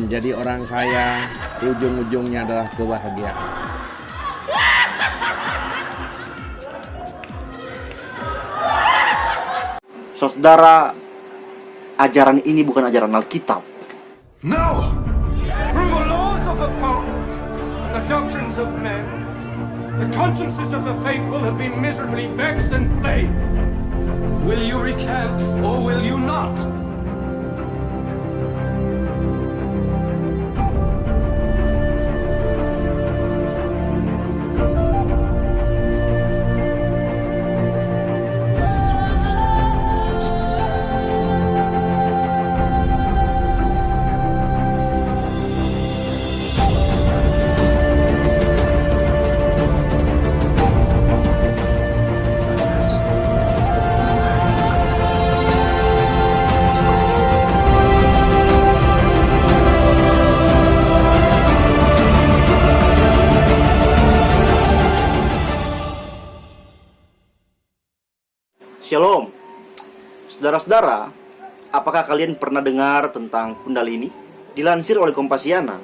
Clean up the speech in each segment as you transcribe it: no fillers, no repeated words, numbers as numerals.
menjadi orang kaya, ujung-ujungnya adalah kebahagiaan. Saudara, ajaran ini bukan ajaran Alkitab. No! Through the laws of the Pope and the doctrines of men, the consciences of the faithful have been miserably vexed and flayed. Will you recant or will you not? Shalom. Saudara-saudara, apakah kalian pernah dengar tentang Kundalini? Dilansir oleh Kompasiana,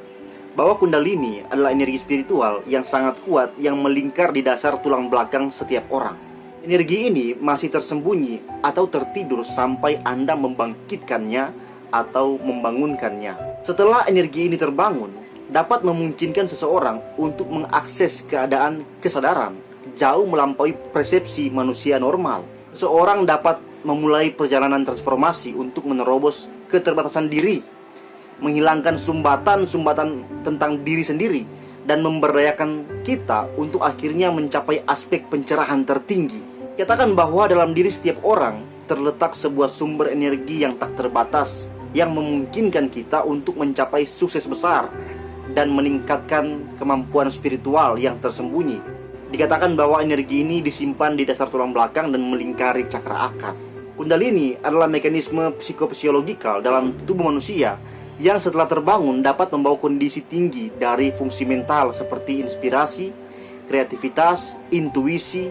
bahwa Kundalini adalah energi spiritual yang sangat kuat yang melingkar di dasar tulang belakang setiap orang. Energi ini masih tersembunyi atau tertidur sampai Anda membangkitkannya atau membangunkannya. Setelah energi ini terbangun, dapat memungkinkan seseorang untuk mengakses keadaan kesadaran jauh melampaui persepsi manusia normal. Seorang dapat memulai perjalanan transformasi untuk menerobos keterbatasan diri, menghilangkan sumbatan-sumbatan tentang diri sendiri, dan memberdayakan kita untuk akhirnya mencapai aspek pencerahan tertinggi. Katakan bahwa dalam diri setiap orang terletak sebuah sumber energi yang tak terbatas, yang memungkinkan kita untuk mencapai sukses besar dan meningkatkan kemampuan spiritual yang tersembunyi. Dikatakan bahwa energi ini disimpan di dasar tulang belakang dan melingkari cakra akar. Kundalini adalah mekanisme psikofisiologikal dalam tubuh manusia yang setelah terbangun dapat membawa kondisi tinggi dari fungsi mental seperti inspirasi, kreativitas, intuisi,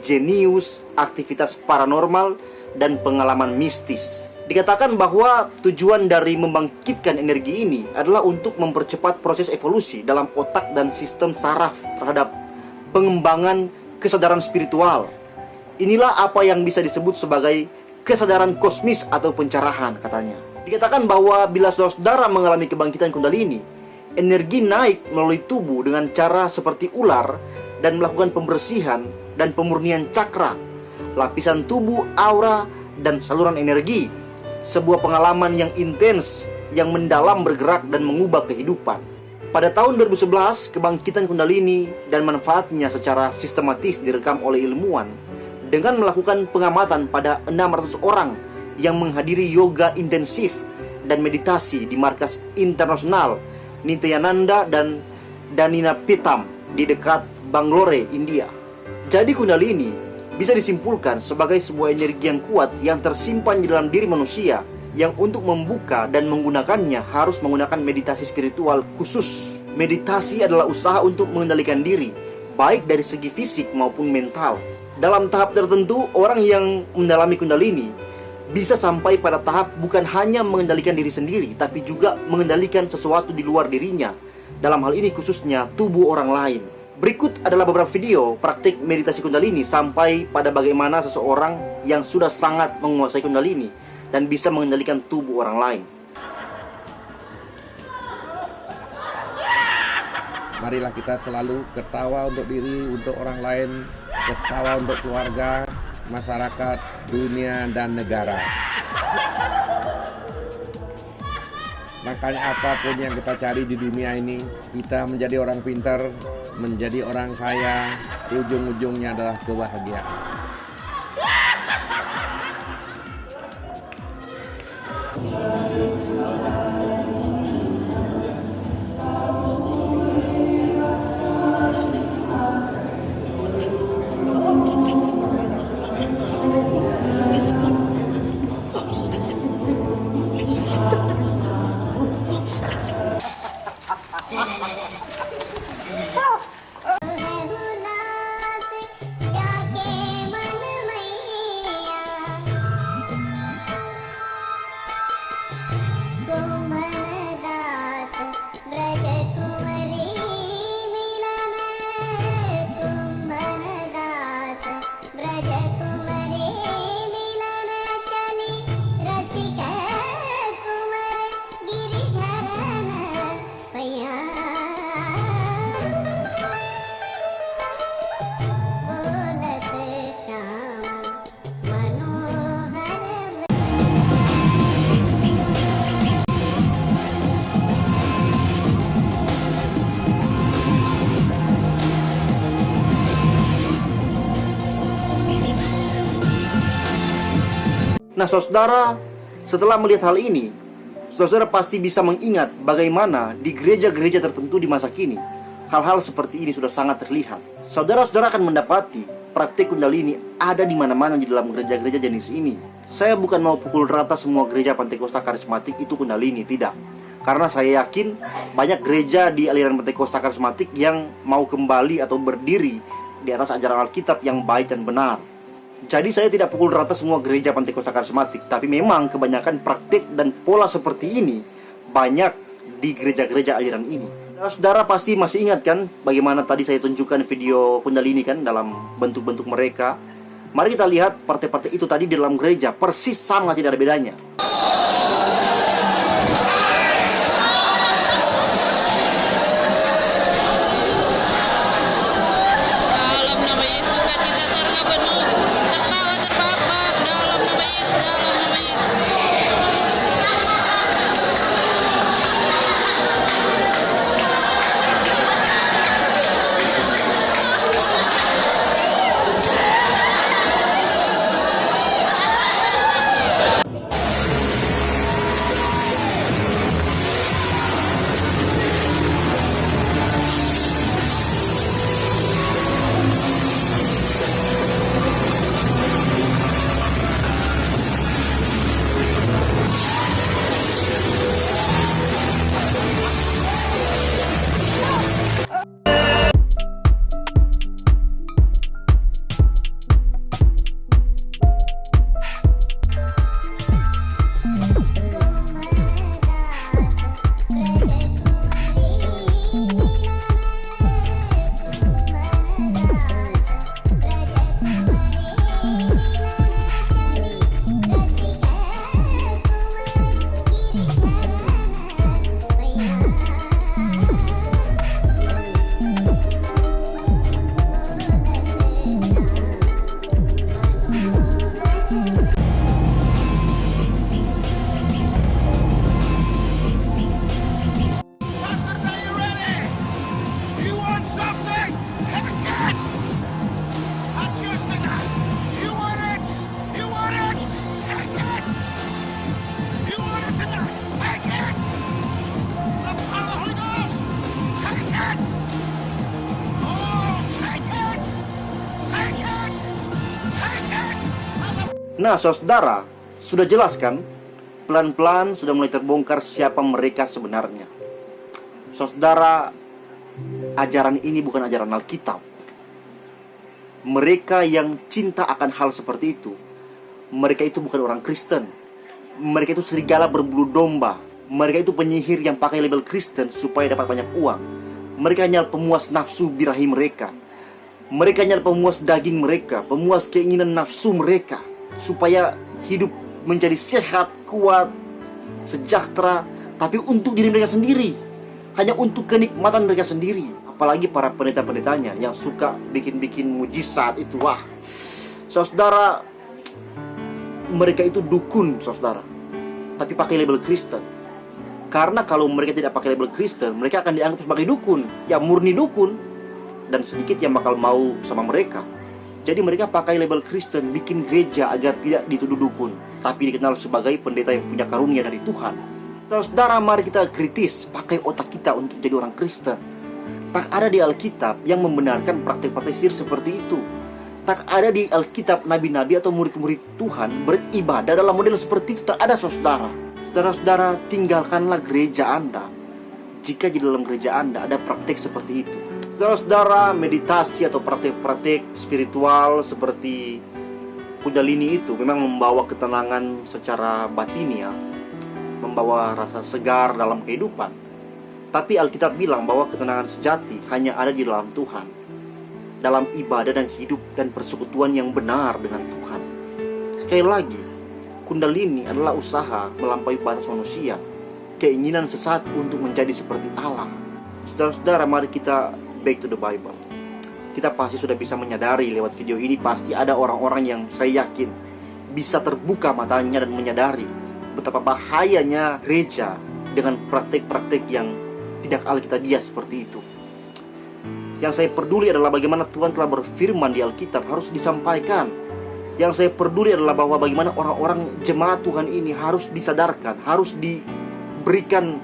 jenius, aktivitas paranormal, dan pengalaman mistis. Dikatakan bahwa tujuan dari membangkitkan energi ini adalah untuk mempercepat proses evolusi dalam otak dan sistem saraf terhadap pengembangan kesadaran spiritual. Inilah apa yang bisa disebut sebagai kesadaran kosmis atau pencerahan, katanya. Dikatakan bahwa bila saudara mengalami kebangkitan Kundalini, energi naik melalui tubuh dengan cara seperti ular dan melakukan pembersihan dan pemurnian cakra, lapisan tubuh, aura, dan saluran energi. Sebuah pengalaman yang intens, yang mendalam, bergerak dan mengubah kehidupan. Pada tahun 2011, kebangkitan Kundalini dan manfaatnya secara sistematis direkam oleh ilmuwan dengan melakukan pengamatan pada 600 orang yang menghadiri yoga intensif dan meditasi di markas internasional Nityananda dan Daninapitam di dekat Bangalore, India. Jadi Kundalini bisa disimpulkan sebagai sebuah energi yang kuat yang tersimpan di dalam diri manusia, yang untuk membuka dan menggunakannya harus menggunakan meditasi spiritual khusus. Meditasi adalah usaha untuk mengendalikan diri, baik dari segi fisik maupun mental. Dalam tahap tertentu, orang yang mendalami Kundalini bisa sampai pada tahap bukan hanya mengendalikan diri sendiri, tapi juga mengendalikan sesuatu di luar dirinya. Dalam hal ini khususnya tubuh orang lain. Berikut adalah beberapa video praktik meditasi Kundalini sampai pada bagaimana seseorang yang sudah sangat menguasai Kundalini dan bisa mengendalikan tubuh orang lain. Marilah kita selalu ketawa untuk diri, untuk orang lain, ketawa untuk keluarga, masyarakat, dunia, dan negara. Makanya apapun yang kita cari di dunia ini, kita menjadi orang pintar, menjadi orang kaya, ujung-ujungnya adalah kebahagiaan. Nah saudara, setelah melihat hal ini, saudara pasti bisa mengingat bagaimana di gereja-gereja tertentu di masa kini hal-hal seperti ini sudah sangat terlihat. Saudara-saudara akan mendapati praktik Kundalini ada di mana-mana di dalam gereja-gereja jenis ini. Saya bukan mau pukul rata semua gereja Pentakosta karismatik itu Kundalini, tidak. Karena saya yakin banyak gereja di aliran Pentakosta karismatik yang mau kembali atau berdiri di atas ajaran Alkitab yang baik dan benar. Jadi saya tidak pukul rata semua gereja Pentakosta karismatik, tapi memang kebanyakan praktik dan pola seperti ini banyak di gereja-gereja aliran ini. Saudara pasti masih ingat kan bagaimana tadi saya tunjukkan video Kundalini kan dalam bentuk-bentuk mereka. Mari kita lihat partai-partai itu tadi di dalam gereja persis sama, tidak ada bedanya. Nah saudara, sudah jelas kan? Pelan-pelan sudah mulai terbongkar siapa mereka sebenarnya. Saudara, ajaran ini bukan ajaran Alkitab. Mereka yang cinta akan hal seperti itu, mereka itu bukan orang Kristen. Mereka itu serigala berbulu domba. Mereka itu penyihir yang pakai label Kristen supaya dapat banyak uang. Mereka hanya pemuas nafsu birahi mereka. Mereka hanya pemuas daging mereka, pemuas keinginan nafsu mereka, supaya hidup menjadi sehat, kuat, sejahtera, tapi untuk diri mereka sendiri, hanya untuk kenikmatan mereka sendiri. Apalagi para pendeta-pendetanya yang suka bikin-bikin mujizat itu. Wah, saudara, mereka itu dukun, saudara, tapi pakai label Kristen. Karena kalau mereka tidak pakai label Kristen, mereka akan dianggap sebagai dukun, ya murni dukun, dan sedikit yang bakal mau sama mereka. Jadi mereka pakai label Kristen, bikin gereja agar tidak dituduh dukun, tapi dikenal sebagai pendeta yang punya karunia dari Tuhan. Saudara, mari kita kritis, pakai otak kita untuk jadi orang Kristen. Tak ada di Alkitab yang membenarkan praktik-praktik sihir seperti itu. Tak ada di Alkitab nabi-nabi atau murid-murid Tuhan beribadah dalam model seperti itu. Tak ada, saudara. Saudara-saudara, tinggalkanlah gereja Anda jika di dalam gereja Anda ada praktik seperti itu. Saudara-saudara, meditasi atau praktik-praktik spiritual seperti Kundalini itu memang membawa ketenangan secara batin, ya, membawa rasa segar dalam kehidupan. Tapi Alkitab bilang bahwa ketenangan sejati hanya ada di dalam Tuhan, dalam ibadah dan hidup dan persekutuan yang benar dengan Tuhan. Sekali lagi, Kundalini adalah usaha melampaui batas manusia, keinginan sesaat untuk menjadi seperti Allah. Saudara-saudara, mari kita back to the Bible. Kita pasti sudah bisa menyadari lewat video ini, pasti ada orang-orang yang saya yakin bisa terbuka matanya dan menyadari betapa bahayanya gereja dengan praktik-praktik yang tidak alkitabiah seperti itu. Yang saya peduli adalah bagaimana Tuhan telah berfirman di Alkitab harus disampaikan. Yang saya peduli adalah bahwa bagaimana orang-orang jemaat Tuhan ini harus disadarkan, harus diberikan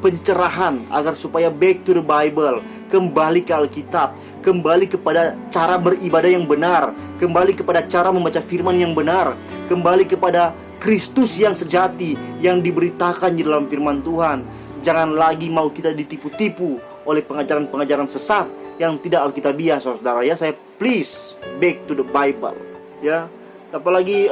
pencerahan agar supaya back to the Bible, kembali ke Alkitab, kembali kepada cara beribadah yang benar, kembali kepada cara membaca firman yang benar, kembali kepada Kristus yang sejati yang diberitakan di dalam firman Tuhan. Jangan lagi mau kita ditipu-tipu oleh pengajaran-pengajaran sesat yang tidak alkitabiah, saudara ya. Saya please back to the Bible ya. Apalagi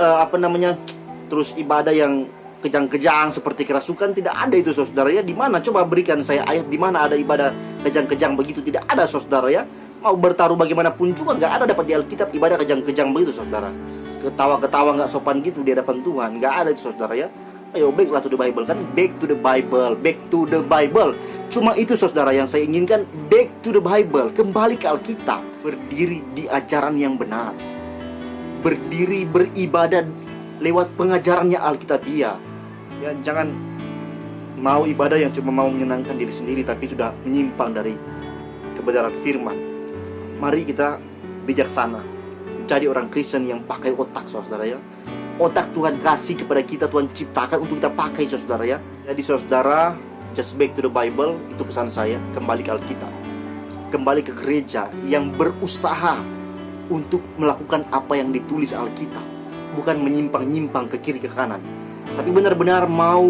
terus ibadah yang kejang-kejang seperti kerasukan, tidak ada itu saudara ya. Di mana, coba berikan saya ayat di mana ada ibadah kejang-kejang begitu? Tidak ada saudara ya. Mau bertaruh bagaimanapun juga nggak ada dapat di Alkitab ibadah kejang-kejang begitu saudara. Ketawa-ketawa nggak sopan gitu di hadapan Tuhan, nggak ada itu saudara ya. Ayo backlah to the Bible, kan back to the Bible, back to the Bible. Cuma itu saudara yang saya inginkan, back to the Bible, kembali ke Alkitab, berdiri di ajaran yang benar, berdiri beribadah lewat pengajarannya Alkitabiah. Ya, jangan mau ibadah yang cuma mau menyenangkan diri sendiri tapi sudah menyimpang dari kebenaran firman. Mari kita bijaksana, jadi orang Kristen yang pakai otak saudara ya. Otak Tuhan kasih kepada kita, Tuhan ciptakan untuk kita pakai saudara ya. Jadi saudara, just back to the Bible, itu pesan saya. Kembali ke Alkitab, kembali ke gereja yang berusaha untuk melakukan apa yang ditulis Alkitab, bukan menyimpang-nyimpang ke kiri ke kanan, tapi benar-benar mau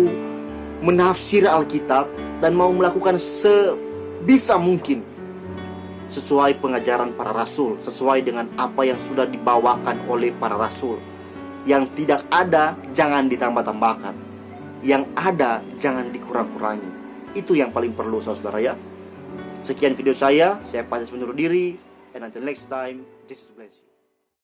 menafsir Alkitab dan mau melakukan sebisa mungkin sesuai pengajaran para rasul, sesuai dengan apa yang sudah dibawakan oleh para rasul. Yang tidak ada jangan ditambah-tambahkan, yang ada jangan dikurang-kurangi. Itu yang paling perlu saudara ya. Sekian video saya Pantas undur diri, and until next time, Jesus bless you.